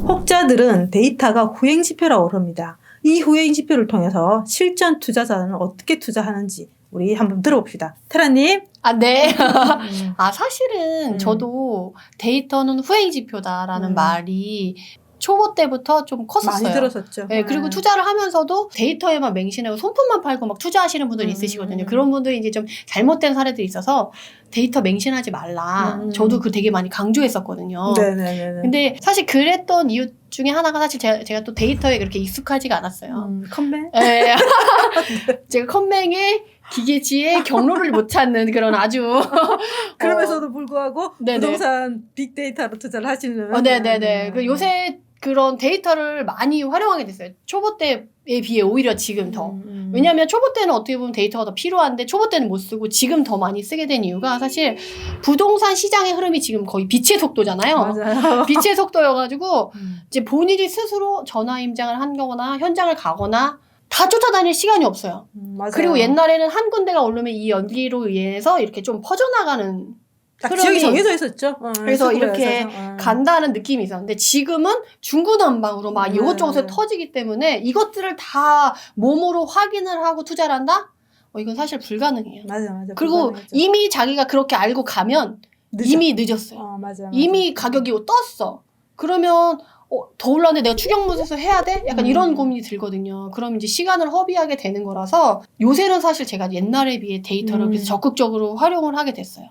혹자들은 데이터가 후행지표라고 그럽니다. 이 후행지표를 통해서 실전 투자자는 어떻게 투자하는지 우리 한번 들어봅시다. 테라님. 네. 사실은 저도 데이터는 후행지표다라는 말이 초보 때부터 좀 컸었어요. 많이 들었었죠. 네, 그리고 투자를 하면서도 데이터에만 맹신하고 손품만 팔고 막 투자하시는 분들이 있으시거든요. 그런 분들이 이제 좀 잘못된 사례들이 있어서 데이터 맹신하지 말라. 저도 그 되게 많이 강조했었거든요. 네네네. 근데 사실 그랬던 이유 중에 하나가 사실 제가 또 데이터에 그렇게 익숙하지가 않았어요. 컴맹? 네. 제가 컴맹의 기계치의 경로를 못 찾는 그런 아주 그러면서도 불구하고 네네. 부동산 빅데이터로 투자를 하시는. 네네네. 그 요새 그런 데이터를 많이 활용하게 됐어요. 초보 때에 비해 오히려 지금 더. 왜냐하면 초보 때는 어떻게 보면 데이터가 더 필요한데 초보 때는 못 쓰고 지금 더 많이 쓰게 된 이유가 사실 부동산 시장의 흐름이 지금 거의 빛의 속도잖아요. 맞아요. 빛의 속도여가지고 이제 본인이 스스로 전화 임장을 한거나 현장을 가거나 다 쫓아다닐 시간이 없어요. 맞아요. 그리고 옛날에는 한 군데가 오르면 이 연기로 인해서 이렇게 좀 퍼져나가는 딱 지역이 정해져 있었죠. 그래서 이렇게 간다는 느낌이 있었는데 지금은 중구난방으로 막 이것저것에 터지기 때문에 이것들을 다 몸으로 확인을 하고 투자를 한다? 이건 사실 불가능해요. 맞아. 그리고 불가능하죠. 이미 자기가 그렇게 알고 가면 이미 늦었어요. 맞아. 이미 가격이 떴어. 그러면 더 올랐는데 내가 추격못해서 해야 돼? 약간 이런 고민이 들거든요. 그럼 이제 시간을 허비하게 되는 거라서 요새는 사실 제가 옛날에 비해 데이터를 그래서 적극적으로 활용을 하게 됐어요.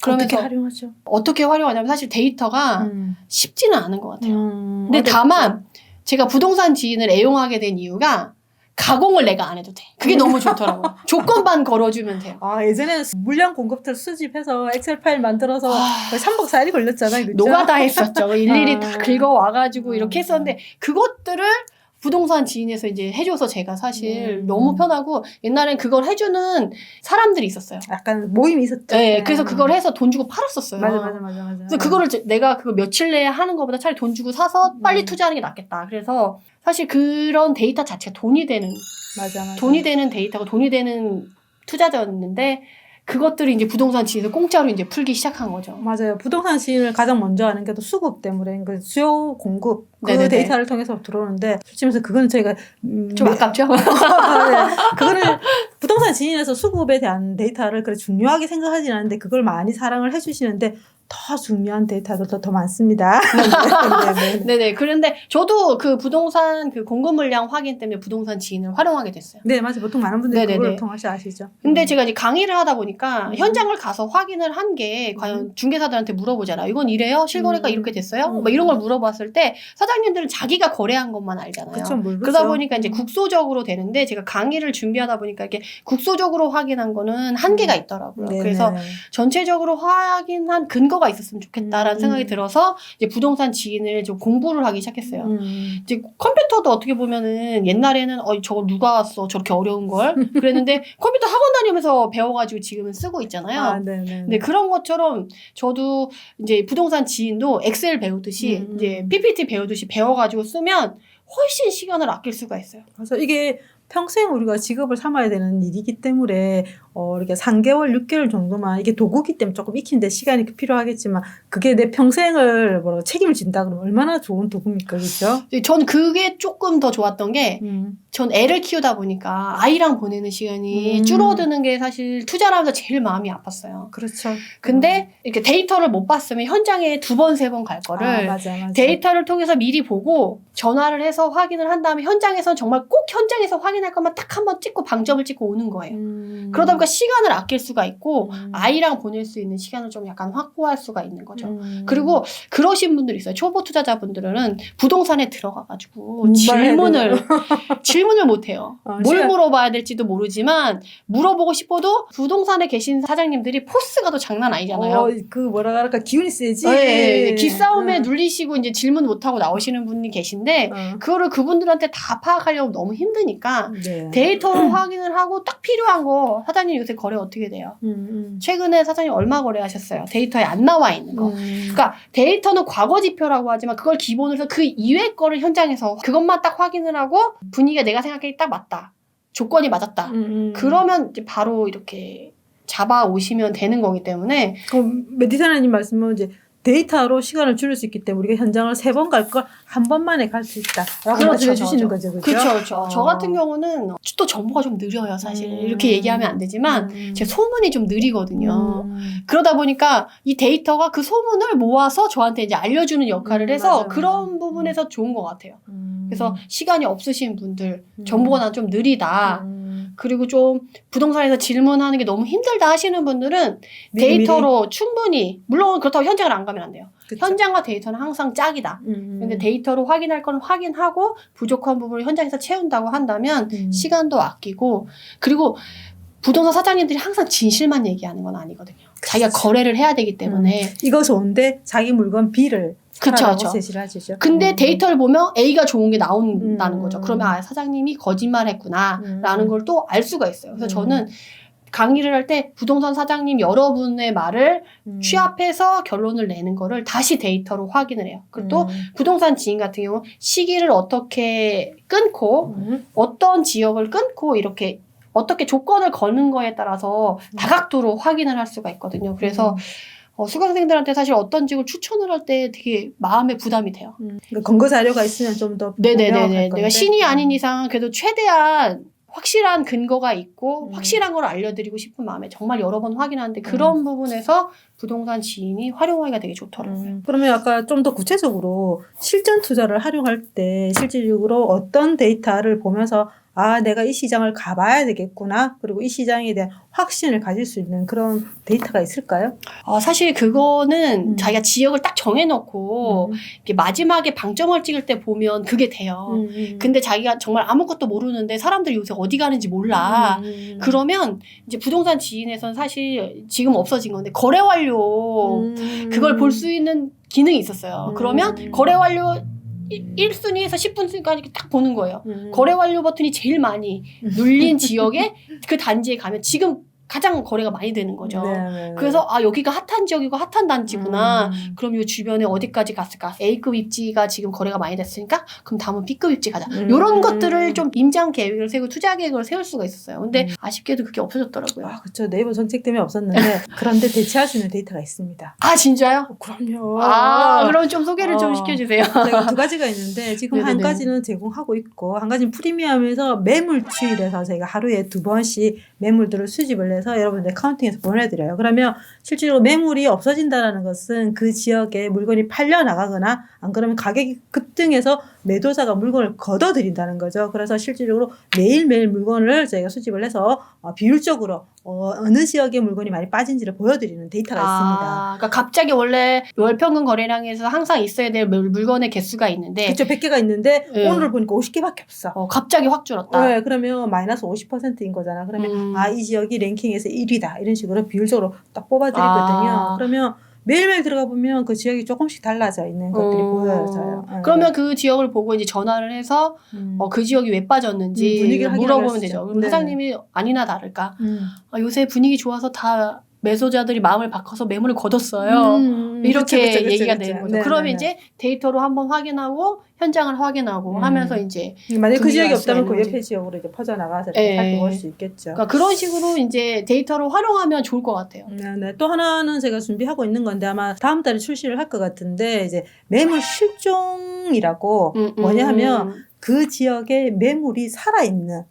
어떻게 활용하죠? 어떻게 활용하냐면 사실 데이터가 쉽지는 않은 것 같아요. 근데 어렵죠. 다만 제가 부동산 지인을 애용하게 된 이유가 가공을 내가 안 해도 돼. 그게 너무 좋더라고요. 조건만 걸어주면 돼요. 예전에는 물량 공급처를 수집해서 엑셀 파일 만들어서 거의 3박 4일이 걸렸잖아요. 그렇죠? 노가다 했었죠. 일일이 다 긁어와가지고 이렇게 했었는데 그것들을 부동산 지인에서 이제 해줘서 제가 사실 너무 편하고 옛날엔 그걸 해주는 사람들이 있었어요. 약간 모임이 있었죠. 네, 그래서 그걸 해서 돈 주고 팔았었어요. 맞아. 그래서 그거를 내가 그거 며칠 내에 하는 것보다 차라리 돈 주고 사서 빨리 투자하는 게 낫겠다. 그래서 사실 그런 데이터 자체가 돈이 되는 돈이 되는 데이터고 돈이 되는 투자자였는데 그것들이 이제 부동산 지인을 공짜로 이제 풀기 시작한 거죠. 맞아요. 부동산 지인을 가장 먼저 하는 게 또 수급 때문에 그 수요 공급 그 네네네. 데이터를 통해서 들어오는데 솔직히 말해서 그거는 저희가 좀 아깝죠? 네. 그거를 부동산 지인에서 수급에 대한 데이터를 그래 중요하게 생각하지는 않는데 그걸 많이 사랑을 해주시는데 더 중요한 데이터도 더 많습니다. 네네. 그런데 저도 그 부동산 그 공급 물량 확인 때문에 부동산 지인을 활용하게 됐어요. 네, 맞아요. 보통 많은 분들이 네네네. 그걸 통해서 아시죠. 근데 제가 이제 강의를 하다 보니까 현장을 가서 확인을 한 게 과연 중개사들한테 물어보잖아. 이건 이래요? 실거래가 이렇게 됐어요? 뭐 이런 걸 물어봤을 때 사장님들은 자기가 거래한 것만 알잖아요. 그쵸, 그러다 보니까 이제 국소적으로 되는데 제가 강의를 준비하다 보니까 이렇게 국소적으로 확인한 거는 한계가 있더라고요. 네네. 그래서 전체적으로 확인한 근거가 있었으면 좋겠다라는 생각이 들어서 이제 부동산 지인을 좀 공부를 하기 시작했어요. 이제 컴퓨터도 어떻게 보면은 옛날에는 저걸 누가 써 저렇게 어려운 걸 그랬는데 컴퓨터 학원 다니면서 배워가지고 지금은 쓰고 있잖아요. 근데 그런 것처럼 저도 이제 부동산 지인도 엑셀 배우듯이 이제 PPT 배우듯이 배워가지고 쓰면 훨씬 시간을 아낄 수가 있어요. 그래서 이게 평생 우리가 직업을 삼아야 되는 일이기 때문에 이렇게 3개월, 6개월 정도만 이게 도구기 때문에 조금 익히는데 시간이 필요하겠지만 그게 내 평생을 책임을 진다 그러면 얼마나 좋은 도구입니까, 그렇죠? 전 그게 조금 더 좋았던 게 전 애를 키우다 보니까 아이랑 보내는 시간이 줄어드는 게 사실 투자를 하면서 제일 마음이 아팠어요. 그렇죠. 근데 이렇게 데이터를 못 봤으면 현장에 2번, 3번 갈 거를 맞아. 데이터를 통해서 미리 보고 전화를 해서 확인을 한 다음에 현장에서 정말 꼭 현장에서 확인할 것만 딱 한 번 찍고 방점을 찍고 오는 거예요. 그러다 보니까 시간을 아낄 수가 있고 아이랑 보낼 수 있는 시간을 좀 약간 확보할 수가 있는 거죠. 그리고 그러신 분들이 있어요. 초보 투자자분들은 부동산에 들어가가지고 질문을 못해요. 뭘 물어봐야 될지도 모르지만 물어보고 싶어도 부동산에 계신 사장님들이 포스가 또 장난 아니잖아요. 그 뭐라 그럴까 기운이 세지. 네, 기싸움에 눌리시고 이제 질문 못하고 나오시는 분이 계신데 그거를 그분들한테 다 파악하려면 너무 힘드니까 데이터로 확인을 하고 딱 필요한 거 사장님 요새 거래 어떻게 돼요? 최근에 사장님 얼마 거래하셨어요? 데이터에 안 나와 있는 거. 그러니까 데이터는 과거 지표라고 하지만 그걸 기본으로 해서 그 이외 거를 현장에서 그것만 딱 확인을 하고 분위기가 내가 생각하기에 딱 맞다. 조건이 맞았다. 그러면 이제 바로 이렇게 잡아오시면 되는 거기 때문에 메디사나님 말씀은 이제 데이터로 시간을 줄일 수 있기 때문에 우리가 현장을 3번 갈 걸 한 번만에 갈 수 있다라고 말씀해 주시는 거죠, 그렇죠? 그렇죠. 저 같은 경우는 또 정보가 좀 느려요, 사실. 이렇게 얘기하면 안 되지만 제 소문이 좀 느리거든요. 그러다 보니까 이 데이터가 그 소문을 모아서 저한테 이제 알려주는 역할을 해서 맞아요. 그런 부분에서 좋은 것 같아요. 그래서 시간이 없으신 분들, 정보가 난 좀 느리다. 그리고 좀 부동산에서 질문하는 게 너무 힘들다 하시는 분들은 데이터로 충분히, 물론 그렇다고 현장을 안 가면 안 돼요. 그쵸. 현장과 데이터는 항상 짝이다. 근데 데이터로 확인할 건 확인하고 부족한 부분을 현장에서 채운다고 한다면 시간도 아끼고, 그리고 부동산 사장님들이 항상 진실만 얘기하는 건 아니거든요. 자기가 거래를 해야 되기 때문에. 이거 좋은데 자기 물건 B를 사라고 그쵸. 제시를 하시죠. 근데 데이터를 보면 A가 좋은 게 나온다는 거죠. 그러면 아, 사장님이 거짓말했구나 라는 걸 또 알 수가 있어요. 그래서 저는 강의를 할 때 부동산 사장님 여러분의 말을 취합해서 결론을 내는 거를 다시 데이터로 확인을 해요. 그리고 또 부동산 지인 같은 경우 시기를 어떻게 끊고 어떤 지역을 끊고 이렇게 어떻게 조건을 거는 거에 따라서 다각도로 확인을 할 수가 있거든요. 그래서 수강생들한테 사실 어떤 직을 추천을 할 때 되게 마음의 부담이 돼요. 그러니까 근거 자료가 있으면 좀 더 네네네. 내가 신이 아닌 이상 그래도 최대한 확실한 근거가 있고 확실한 걸 알려드리고 싶은 마음에 정말 여러 번 확인하는데 그런 부분에서 부동산 지인이 활용하기가 되게 좋더라고요. 그러면 아까 좀 더 구체적으로 실전 투자를 활용할 때 실질적으로 어떤 데이터를 보면서 아, 내가 이 시장을 가봐야 되겠구나. 그리고 이 시장에 대한 확신을 가질 수 있는 그런 데이터가 있을까요? 사실 그거는 자기가 지역을 딱 정해놓고 이렇게 마지막에 방점을 찍을 때 보면 그게 돼요. 근데 자기가 정말 아무것도 모르는데 사람들이 요새 어디 가는지 몰라. 그러면 이제 부동산 지인에서는 사실 지금 없어진 건데 거래 완료 그걸 볼 수 있는 기능이 있었어요. 그러면 거래 완료 1순위에서 10분순위까지 딱 보는 거예요. 거래 완료 버튼이 제일 많이 눌린 지역에 그 단지에 가면 지금 가장 거래가 많이 되는 거죠. 네. 그래서 아 여기가 핫한 지역이고 핫한 단지구나. 그럼 이 주변에 어디까지 갔을까? A급 입지가 지금 거래가 많이 됐으니까 그럼 다음은 B급 입지 가자. 이런 것들을 좀 임장 계획을 세우고 투자 계획을 세울 수가 있었어요. 근데 아쉽게도 그게 없어졌더라고요. 아, 그렇죠. 네이버 정책 때문에 없었는데 그런데 대체할 수 있는 데이터가 있습니다. 아 진짜요? 그럼요. 그럼 좀 소개를 좀 시켜주세요. 제가 2가지가 있는데 지금 한 네네네. 가지는 제공하고 있고 한 가지는 프리미엄에서 매물추이래서 저희가 하루에 2번씩 매물들을 수집을 해서 여러분들 카운팅해서 보내드려요. 그러면 실제로 매물이 없어진다는 것은 그 지역에 물건이 팔려 나가거나 안 그러면 가격이 급등해서 매도자가 물건을 걷어들인다는 거죠. 그래서 실질적으로 매일매일 물건을 저희가 수집을 해서 비율적으로 어느 지역에 물건이 많이 빠진지를 보여드리는 데이터가 있습니다. 그러니까 갑자기 원래 월평균 거래량에서 항상 있어야 될 물건의 개수가 있는데 그렇죠. 100개가 있는데 네. 오늘 보니까 50개밖에 없어. 갑자기 확 줄었다. 네, 그러면 마이너스 50%인 거잖아. 그러면 이 지역이 랭킹에서 1위다. 이런 식으로 비율적으로 딱 뽑아드리거든요. 그러면 매일매일 들어가 보면 그 지역이 조금씩 달라져 있는 것들이 보여져요. 그러면 그 지역을 보고 이제 전화를 해서 그 지역이 왜 빠졌는지 분위기를 물어보면 되죠. 그럼 네. 사장님이 아니나 다를까? 요새 분위기 좋아서 다 매수자들이 마음을 바꿔서 매물을 걷었어요. 이렇게 그쵸, 얘기가 그쵸. 되는 거죠. 네, 그러면 네, 이제 데이터로 한번 확인하고 현장을 확인하고 하면서 이제 만약 그 지역이 알 수가 없다면 그 있는 옆에 지역으로 이제 퍼져나가서 네. 이렇게 살펴볼 수 있겠죠. 그러니까 그런 식으로 이제 데이터를 활용하면 좋을 것 같아요. 네. 또 하나는 제가 준비하고 있는 건데 아마 다음 달에 출시를 할 것 같은데 이제 매물 실종이라고 뭐냐 하면 그 지역에 매물이 살아있는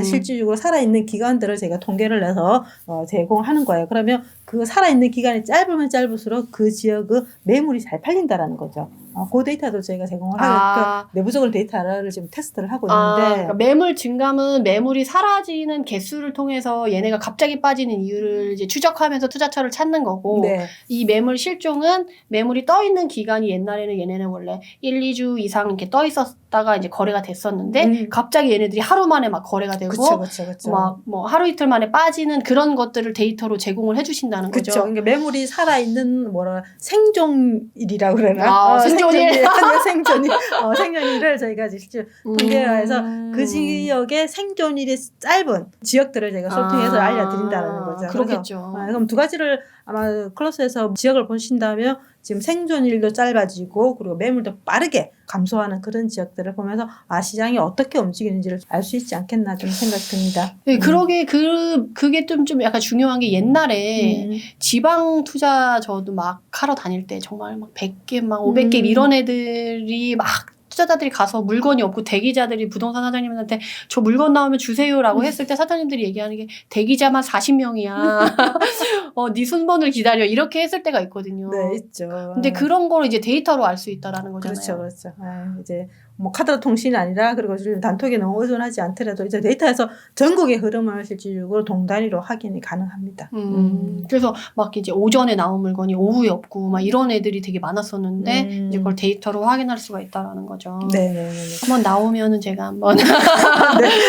실질적으로 살아있는 기간들을 제가 통계를 내서 제공하는 거예요. 그러면 그 살아있는 기간이 짧으면 짧을수록 그 지역의 매물이 잘 팔린다라는 거죠. 그 데이터도 저희가 제공을 하니까 내부적으로 데이터를 지금 테스트를 하고 있는데 그러니까 매물 증감은 매물이 사라지는 개수를 통해서 얘네가 갑자기 빠지는 이유를 이제 추적하면서 투자처를 찾는 거고 네. 이 매물 실종은 매물이 떠 있는 기간이 옛날에는 얘네는 원래 1, 2주 이상 이렇게 떠 있었다가 이제 거래가 됐었는데 갑자기 얘네들이 하루 만에 막 거래가 되고 그쵸. 막 뭐 하루 이틀 만에 빠지는 그런 것들을 데이터로 제공을 해주신다는 거죠. 그렇죠. 그러니까 매물이 살아있는 생존일이라고 그러나? 생존일. 생존일을 저희가 실제 통계해서 그 지역의 생존일이 짧은 지역들을 저희가 소팅해서 알려드린다는 거죠. 그렇겠죠. 그래서, 그럼 2가지를 아마 클래스에서 지역을 보신다면 지금 생존일도 짧아지고 그리고 매물도 빠르게 감소하는 그런 지역들을 보면서 시장이 어떻게 움직이는지를 알 수 있지 않겠나 좀 생각이 듭니다. 네, 그게 좀 약간 중요한 게 옛날에 지방 투자 저도 막 하러 다닐 때 정말 막 100개, 막 500개 이런 애들이 막 투자자들이 가서 물건이 없고 대기자들이 부동산 사장님한테 저 물건 나오면 주세요라고 했을 때 사장님들이 얘기하는 게 대기자만 40명이야. 네 순번을 기다려. 이렇게 했을 때가 있거든요. 네, 있죠. 근데 그런 거를 이제 데이터로 알 수 있다라는 거잖아요. 그렇죠. 이제 뭐 카드 통신이 아니라 그리고 단톡에 너무 의존하지 않더라도 이제 데이터에서 전국의 흐름을 실질적으로 동단위로 확인이 가능합니다. 그래서 막 이제 오전에 나온 물건이 오후에 없고 막 이런 애들이 되게 많았었는데 이제 그걸 데이터로 확인할 수가 있다라는 거죠. 네네네. 한번 나오면은 제가 한번 네,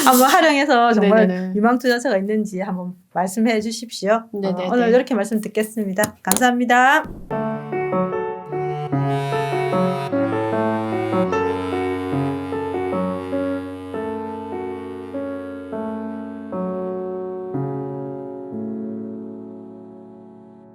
한번 활용해서 정말 네네네. 유망 투자처가 있는지 한번 말씀해 주십시오. 네네네. 오늘 이렇게 말씀 듣겠습니다. 감사합니다.